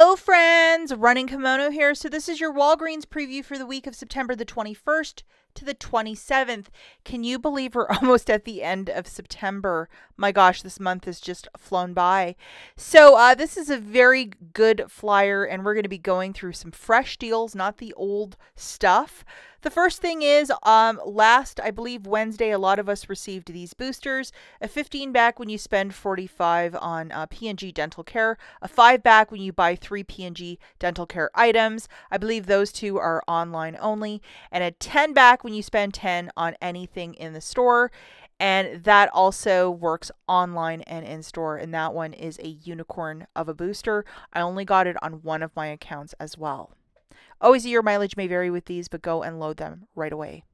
Hello friends, Running Kimono here. So this is your Walgreens preview for the week of September the 21st to the 27th. Can you believe we're almost at the end of September? My gosh, this month has just flown by. So this is a very good flyer, and we're going to be going through some fresh deals, not the old stuff. The first thing is, last, I believe, Wednesday, a lot of us received these boosters. A 15 back when you spend 45 on P&G dental care. A 5 back when you buy 3 P&G dental care items. I believe those two are online only. And a 10 back when you spend 10 on anything in the store. And that also works online and in store. And that one is a unicorn of a booster. I only got it on one of my accounts as well. Always your mileage may vary with these, but go and load them right away.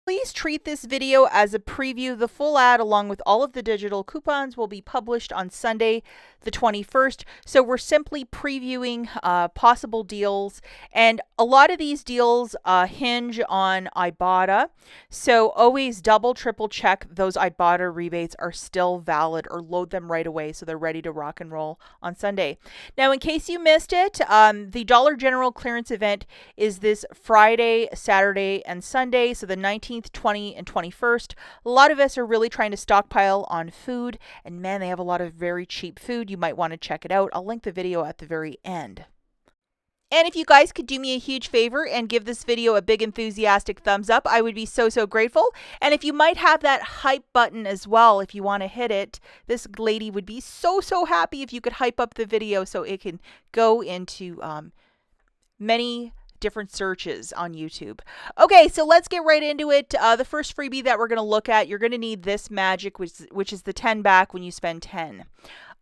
Please treat this video as a preview. The full ad along with all of the digital coupons will be published on Sunday the 21st. So we're simply previewing possible deals, and a lot of these deals hinge on IBOTTA. So always double, triple check those IBOTTA rebates are still valid, or load them right away so they're ready to rock and roll on Sunday. Now, in case you missed it, the Dollar General clearance event is this Friday, Saturday, and Sunday. So the 19th, 20th, and 21st. A lot of us are really trying to stockpile on food, and man, they have a lot of very cheap food. You might want to check it out. I'll link the video at the very end. And if you guys could do me a huge favor and give this video a big enthusiastic thumbs up, I would be so grateful. And if you might have that hype button as well, if you want to hit it, this lady would be so happy if you could hype up the video so it can go into many different searches on YouTube. Okay, so let's get right into it. The first freebie that we're going to look at, you're going to need this magic, which is the 10 back when you spend 10.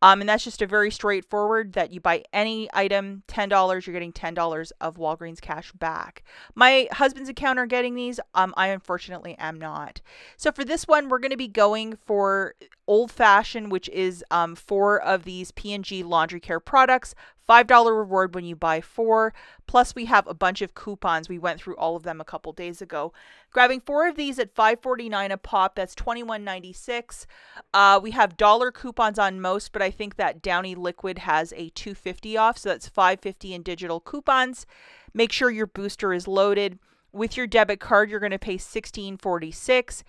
And that's just a very straightforward that you buy any item, $10, you're getting $10 of Walgreens cash back. My husband's account are getting these. I unfortunately am not. So for this one, we're going to be going for Old Fashioned, which is 4 of these P&G laundry care products. $5 reward when you buy 4. Plus we have a bunch of coupons. We went through all of them a couple days ago. Grabbing 4 of these at $5.49 a pop, that's $21.96. We have dollar coupons on most, but I think that Downy Liquid has a $2.50 off, so that's $5.50 in digital coupons. Make sure your booster is loaded. With your debit card, you're going to pay $16.46.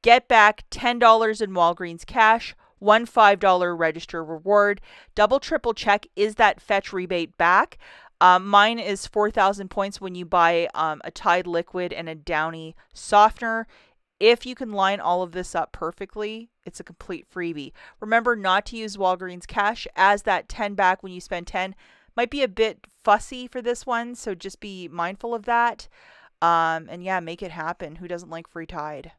Get back $10 in Walgreens cash. One $5 register reward. Double, triple check, is that fetch rebate back? Mine is 4,000 points when you buy a Tide liquid and a Downy softener. If you can line all of this up perfectly, it's a complete freebie. Remember not to use Walgreens cash, as that 10 back when you spend 10 might be a bit fussy for this one, so just be mindful of that. And yeah, make it happen. Who doesn't like free Tide?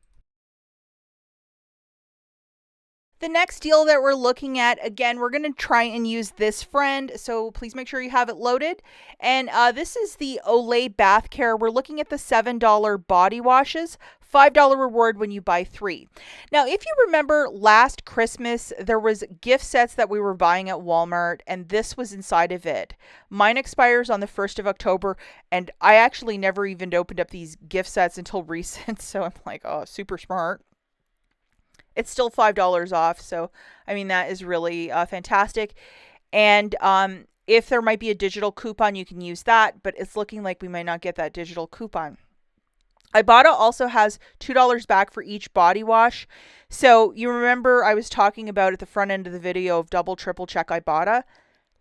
The next deal that we're looking at, again, we're going to try and use this friend, so please make sure you have it loaded. And this is the Olay Bath Care. We're looking at the $7 body washes, $5 reward when you buy 3. Now, if you remember last Christmas, there was gift sets that we were buying at Walmart, and this was inside of it. Mine expires on the 1st of October, and I actually never even opened up these gift sets until recent, so I'm like, oh, super smart. It's still $5 off, so I mean that is really fantastic. And if there might be a digital coupon, you can use that, but it's looking like we might not get that digital coupon. IBOTTA also has $2 back for each body wash. So you remember I was talking about at the front end of the video of double, triple check IBOTTA.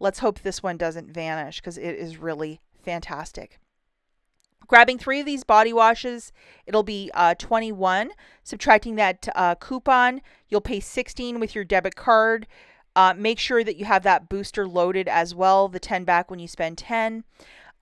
Let's hope this one doesn't vanish because it is really fantastic. Grabbing 3 of these body washes, it'll be 21. Subtracting that coupon, you'll pay 16 with your debit card. Make sure that you have that booster loaded as well, the 10 back when you spend 10.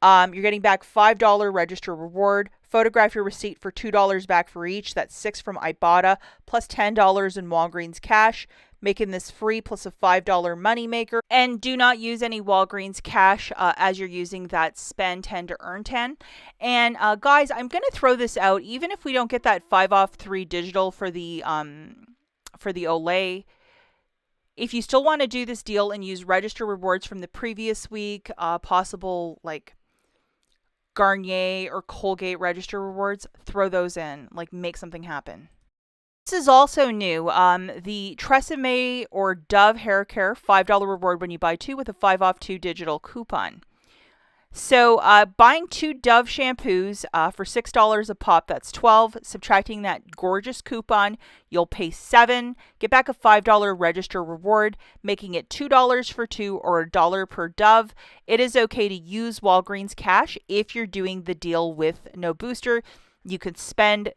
You're getting back $5 register reward. Photograph your receipt for $2 back for each. That's 6 from IBOTTA, plus $10 in Walgreens cash, making this free, plus a $5 moneymaker. And do not use any Walgreens cash as you're using that spend 10 to earn 10. And guys, I'm going to throw this out, even if we don't get that 5 off 3 digital for the Olay. If you still want to do this deal and use register rewards from the previous week, possible like Garnier or Colgate register rewards, throw those in, like make something happen. This is also new. The Tresemme or Dove hair care, $5 reward when you buy 2 with a 5 off 2 digital coupon. So buying 2 Dove shampoos for $6 a pop, that's 12. Subtracting that gorgeous coupon, you'll pay 7. Get back a $5 register reward, making it $2 for 2 or $1 per Dove. It is okay to use Walgreens cash if you're doing the deal with no booster. You could spend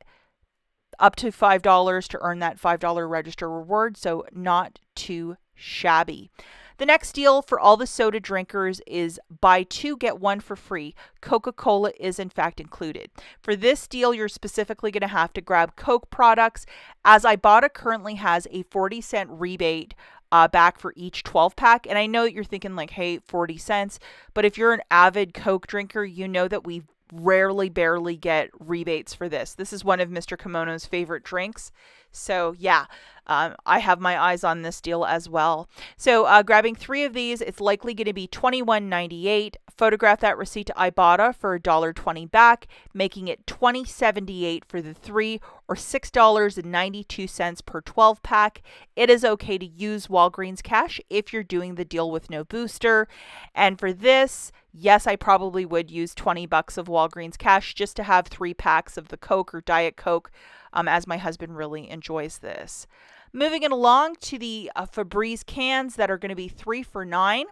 up to $5 to earn that $5 register reward, so not too shabby. The next deal for all the soda drinkers is buy 2, get 1 for free. Coca-Cola is in fact included. For this deal, you're specifically going to have to grab Coke products, as Ibotta currently has a 40-cent rebate back for each 12-pack. And I know that you're thinking like, hey, 40 cents. But if you're an avid Coke drinker, you know that we barely get rebates for this. This is one of Mr. Kimono's favorite drinks. So yeah, I have my eyes on this deal as well. So grabbing 3 of these, it's likely going to be $21.98. Photograph that receipt to Ibotta for $1.20 back, making it $20.78 for the 3 or $6.92 per 12 pack. It is okay to use Walgreens cash if you're doing the deal with no booster. And for this, yes, I probably would use $20 of Walgreens cash just to have 3 packs of the Coke or Diet Coke, as my husband really enjoys this. Moving it along to the FREEBIES cans that are going to be 3 for $9.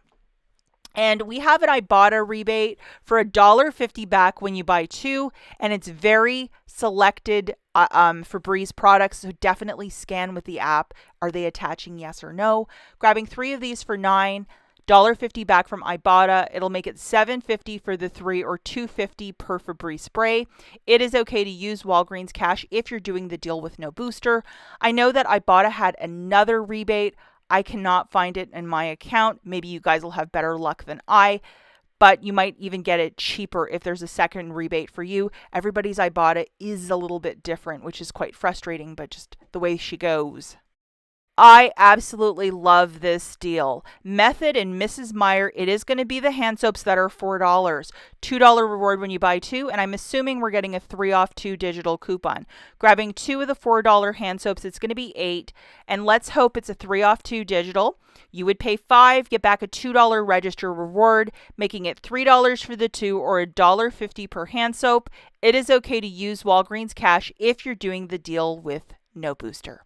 And we have an Ibotta rebate for $1.50 back when you buy 2, and it's very selected FREEBIES products, so definitely scan with the app. Are they attaching, yes or no? Grabbing 3 of these for $9. $1.50 back from Ibotta. It'll make it $7.50 for the 3 or $2.50 per FREEBIES spray. It is okay to use Walgreens cash if you're doing the deal with no booster. I know that Ibotta had another rebate. I cannot find it in my account. Maybe you guys will have better luck than I, but you might even get it cheaper if there's a second rebate for you. Everybody's Ibotta is a little bit different, which is quite frustrating, but just the way she goes. I absolutely love this deal. Method and Mrs. Meyer, it is going to be the hand soaps that are $4. $2 reward when you buy 2, and I'm assuming we're getting a 3 off 2 digital coupon. Grabbing 2 of the $4 hand soaps, it's going to be 8, and let's hope it's a 3 off 2 digital. You would pay 5, get back a $2 register reward, making it $3 for the 2 or $1.50 per hand soap. It is okay to use Walgreens cash if you're doing the deal with no booster.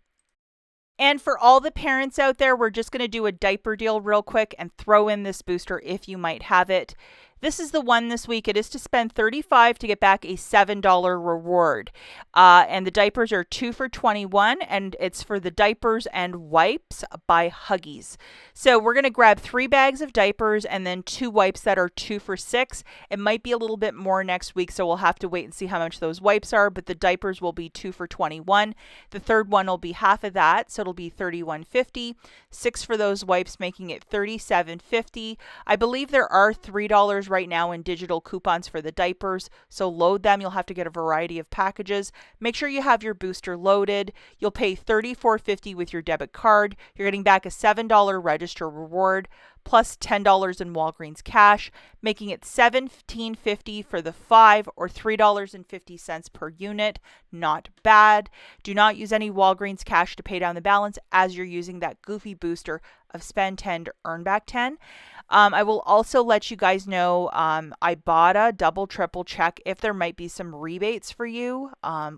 And for all the parents out there, we're just going to do a diaper deal real quick and throw in this booster if you might have it. This is the one this week. It is to spend $35 to get back a $7 reward. And the diapers are 2 for $21, and it's for the diapers and wipes by Huggies. So we're going to grab 3 bags of diapers and then 2 wipes that are 2 for $6. It might be a little bit more next week, so we'll have to wait and see how much those wipes are, but the diapers will be 2 for $21. The third one will be half of that, so it'll be $31.50. 6 for those wipes, making it $37.50. I believe there are $3 right now in digital coupons for the diapers, so load them. You'll have to get a variety of packages. Make sure you have your booster loaded. You'll pay $34.50 with your debit card. You're getting back a $7 register reward plus $10 in Walgreens cash, making it $17.50 for the 5 or $3.50 per unit. Not bad. Do not use any Walgreens cash to pay down the balance, as you're using that goofy booster of spend 10 to earn back 10. I will also let you guys know Ibotta, double, triple check if there might be some rebates for you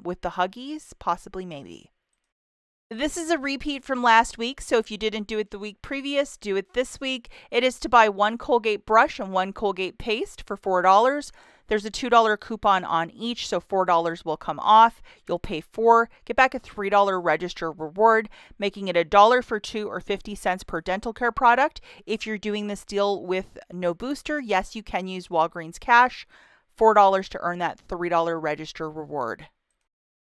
with the Huggies, possibly, maybe. This is a repeat from last week, so if you didn't do it the week previous, do it this week. It is to buy 1 Colgate brush and 1 Colgate paste for $4. There's a $2 coupon on each, so $4 will come off. You'll pay $4, get back a $3 register reward, making it $1 for 2 or 50 cents per dental care product. If you're doing this deal with no booster, yes, you can use Walgreens cash. $4 to earn that $3 register reward.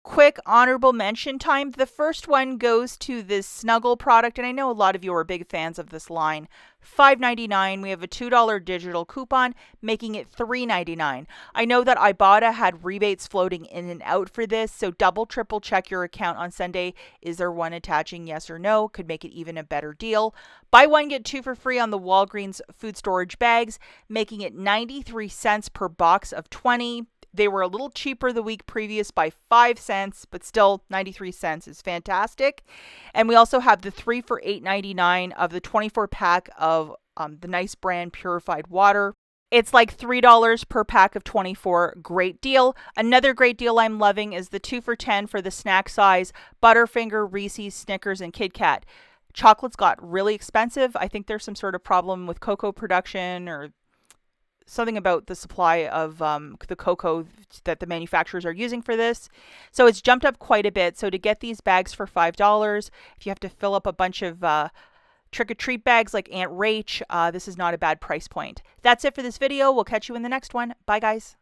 Quick honorable mention time. The first one goes to this Snuggle product, and I know a lot of you are big fans of this line. $5.99. We have a $2 digital coupon, making it $3.99. I know that Ibotta had rebates floating in and out for this, so double, triple check your account on Sunday. Is there one attaching? Yes or no? Could make it even a better deal. Buy 1, get 2 for free on the Walgreens food storage bags, making it 93 cents per box of 20. They were a little cheaper the week previous by 5 cents, but still 93 cents is fantastic. And we also have the 3 for $8.99 of the 24 pack of the nice brand purified water. It's like $3 per pack of 24. Great deal. Another great deal I'm loving is the 2 for $10 for the snack size Butterfinger, Reese's, Snickers, and Kit Kat. Chocolates got really expensive. I think there's some sort of problem with cocoa production or something about the supply of the cocoa that the manufacturers are using for this. So it's jumped up quite a bit. So to get these bags for $5, if you have to fill up a bunch of trick-or-treat bags like Aunt Rach, this is not a bad price point. That's it for this video. We'll catch you in the next one. Bye, guys.